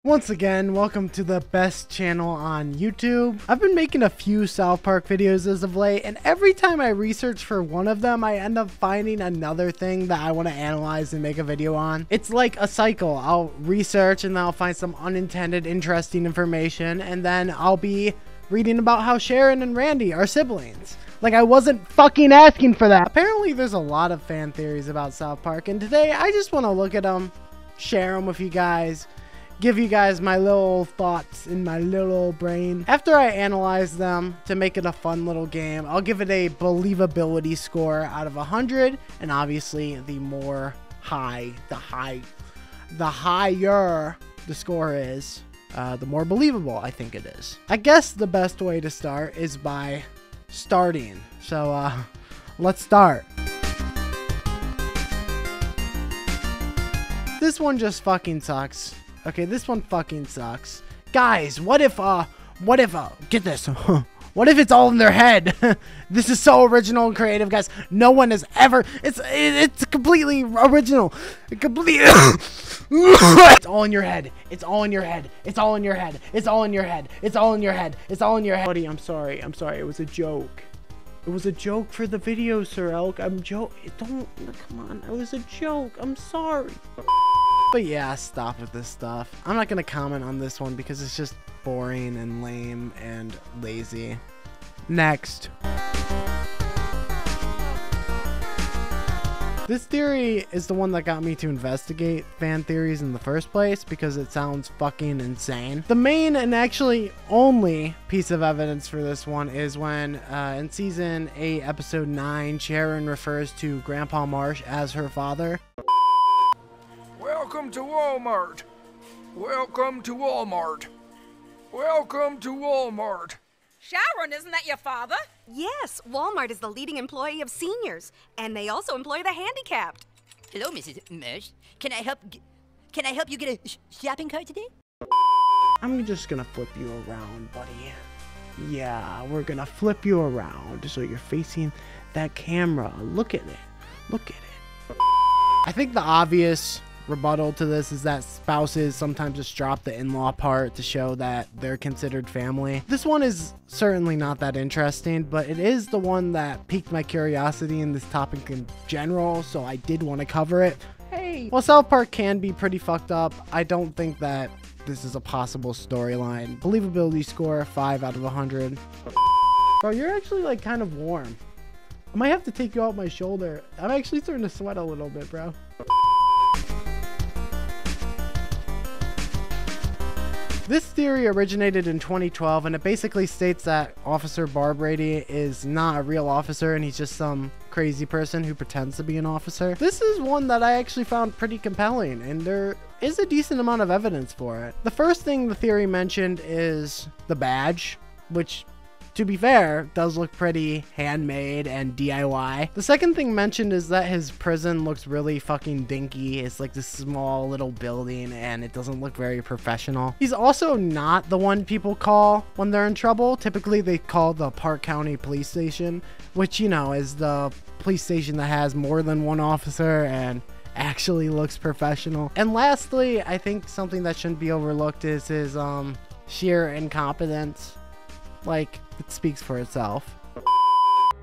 Once again, welcome to the best channel on YouTube. I've been making a few South Park videos as of late, and every time I research for one of them, I end up finding another thing that I want to analyze and make a video on. It's like a cycle. I'll research and then I'll find some unintended, interesting information, and then I'll be reading about how Sharen and Randy are siblings. Like, I wasn't fucking asking for that. Apparently, there's a lot of fan theories about South Park, and today I just want to look at them, share them with you guys, give you guys my little thoughts in my little brain. After I analyze them to make it a fun little game, I'll give it a believability score out of 100, and obviously the higher the score is, the more believable I think it is. I guess the best way to start is by starting. So let's start. This one just fucking sucks. Okay, this one fucking sucks. Guys, what if, get this. What if it's all in their head? This is so original and creative, guys. No one has ever, it's completely original. It's all in your head. It's all in your head. It's all in your head. It's all in your head. It's all in your head. It's all in your head. Buddy, I'm sorry. I'm sorry. It was a joke. It was a joke for the video, Sir Elk. I'm joking. Don't, come on. It was a joke. I'm sorry. But yeah, stop with this stuff. I'm not gonna comment on this one because it's just boring and lame and lazy. Next. This theory is the one that got me to investigate fan theories in the first place because it sounds fucking insane. The main and actually only piece of evidence for this one is when in season 8 episode 9 Sharen refers to Grandpa Marsh as her father. Welcome to Walmart. Welcome to Walmart. Welcome to Walmart. Sharon, isn't that your father? Yes, Walmart is the leading employee of seniors, and they also employ the handicapped. Hello, Mrs. Marsh. Can I help you get a shopping cart today? I'm just gonna flip you around, buddy. Yeah, we're gonna flip you around so you're facing that camera. Look at it. Look at it. I think the obvious rebuttal to this is that spouses sometimes just drop the in-law part to show that they're considered family. This one is certainly not that interesting, but it is the one that piqued my curiosity in this topic in general, so I did want to cover it. Hey, while South Park can be pretty fucked up, I don't think that this is a possible storyline. Believability score 5 out of 100. Bro, you're actually like kind of warm. I might have to take you out my shoulder. I'm actually starting to sweat a little bit, bro. This theory originated in 2012, and it basically states that Officer Barbrady is not a real officer and he's just some crazy person who pretends to be an officer. This is one that I actually found pretty compelling, and there is a decent amount of evidence for it. The first thing the theory mentioned is the badge, which, to be fair, does look pretty handmade and DIY. The second thing mentioned is that his prison looks really fucking dinky. It's like this small little building and it doesn't look very professional. He's also not the one people call when they're in trouble. Typically they call the Park County Police Station, which, you know, is the police station that has more than one officer and actually looks professional. And lastly, I think something that shouldn't be overlooked is his sheer incompetence. Like, it speaks for itself.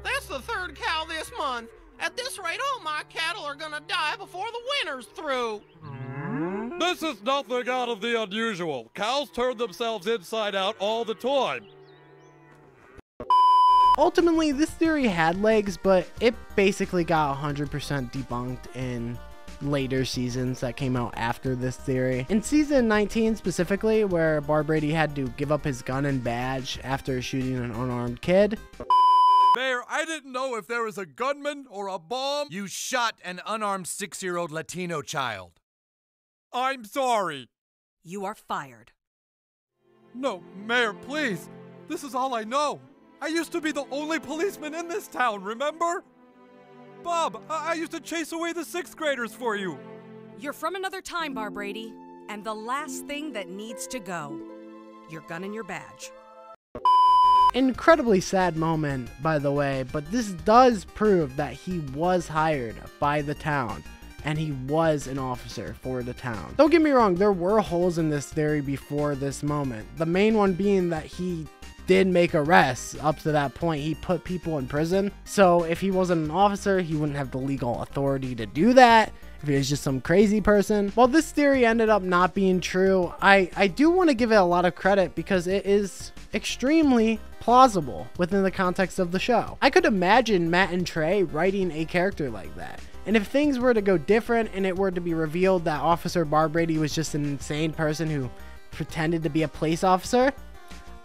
That's the third cow this month. At this rate, all my cattle are gonna die before the winter's through. This is nothing out of the unusual. Cows turn themselves inside out all the time. Ultimately, this theory had legs, but it basically got 100% debunked in later seasons that came out after this theory. In season 19 specifically, where Barbrady had to give up his gun and badge after shooting an unarmed kid. Mayor, I didn't know if there was a gunman or a bomb. You shot an unarmed 6-year-old Latino child. I'm sorry. You are fired. No, Mayor, please. This is all I know. I used to be the only policeman in this town, remember? Bob, I used to chase away the 6th graders for you. You're from another time, Barbrady, and the last thing that needs to go. Your gun and your badge. Incredibly sad moment, by the way, but this does prove that he was hired by the town and he was an officer for the town. Don't get me wrong, there were holes in this theory before this moment. The main one being that he did make arrests. Up to that point, he put people in prison. So if he wasn't an officer, he wouldn't have the legal authority to do that. If he was just some crazy person. While this theory ended up not being true, I do want to give it a lot of credit because it is extremely plausible within the context of the show. I could imagine Matt and Trey writing a character like that. And if things were to go different and it were to be revealed that Officer Barbrady was just an insane person who pretended to be a police officer,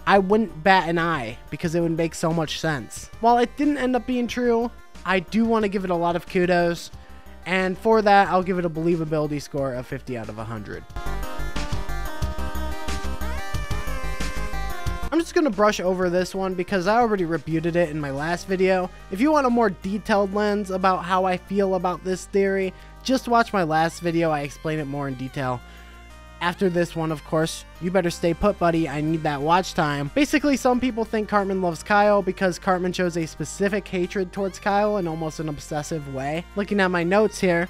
I wouldn't bat an eye because it would make so much sense. While it didn't end up being true, I do want to give it a lot of kudos. And for that, I'll give it a believability score of 50 out of 100. I'm just going to brush over this one because I already refuted it in my last video. If you want a more detailed lens about how I feel about this theory, just watch my last video. I explain it more in detail. After this one, of course, you better stay put, buddy. I need that watch time. Basically, some people think Cartman loves Kyle because Cartman shows a specific hatred towards Kyle in almost an obsessive way. Looking at my notes here,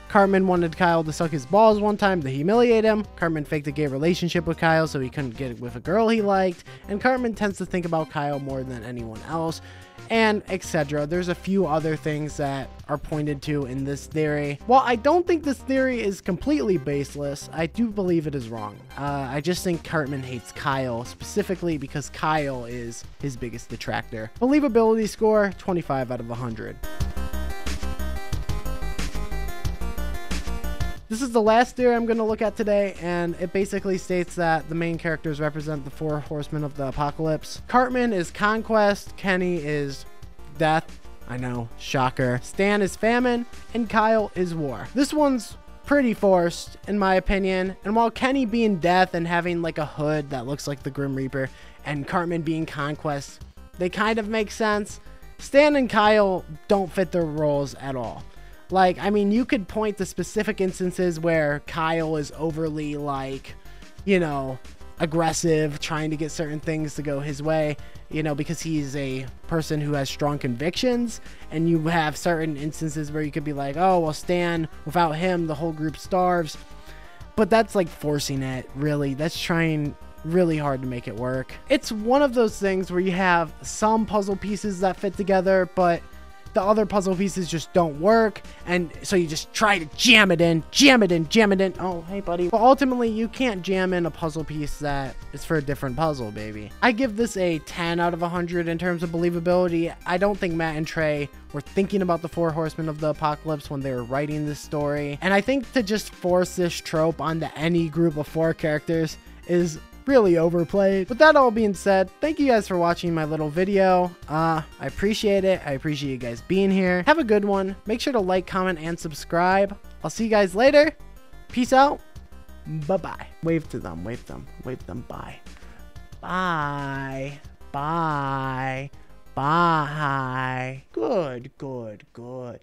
Cartman wanted Kyle to suck his balls one time to humiliate him. Cartman faked a gay relationship with Kyle so he couldn't get with a girl he liked. And Cartman tends to think about Kyle more than anyone else. And etc. There's a few other things that are pointed to in this theory. While I don't think this theory is completely baseless, I do believe it is wrong. I just think Cartman hates Kyle specifically because Kyle is his biggest detractor. Believability score, 25 out of 100. This is the last theory I'm going to look at today, and it basically states that the main characters represent the 4 horsemen of the apocalypse. Cartman is conquest, Kenny is death, I know, shocker, Stan is famine, and Kyle is war. This one's pretty forced, in my opinion, and while Kenny being death and having like a hood that looks like the Grim Reaper, and Cartman being conquest, they kind of make sense, Stan and Kyle don't fit their roles at all. Like, I mean, you could point to specific instances where Kyle is overly, like, you know, aggressive, trying to get certain things to go his way, you know, because he's a person who has strong convictions. And you have certain instances where you could be like, oh, well, Stan, without him, the whole group starves. But that's like forcing it, really. That's trying really hard to make it work. It's one of those things where you have some puzzle pieces that fit together, but the other puzzle pieces just don't work, and so you just try to jam it in. Oh, hey, buddy. But ultimately, you can't jam in a puzzle piece that is for a different puzzle, baby. I give this a 10 out of 100 in terms of believability. I don't think Matt and Trey were thinking about the 4 horsemen of the apocalypse when they were writing this story. And I think to just force this trope onto any group of 4 characters is really overplayed. With that all being said, thank you guys for watching my little video. I appreciate it. I appreciate you guys being here. Have a good one. Make sure to like, comment, and subscribe. I'll see you guys later. Peace out. Bye-bye. Wave to them. Wave them. Wave them. Bye. Bye. Bye. Bye. Good, good, good.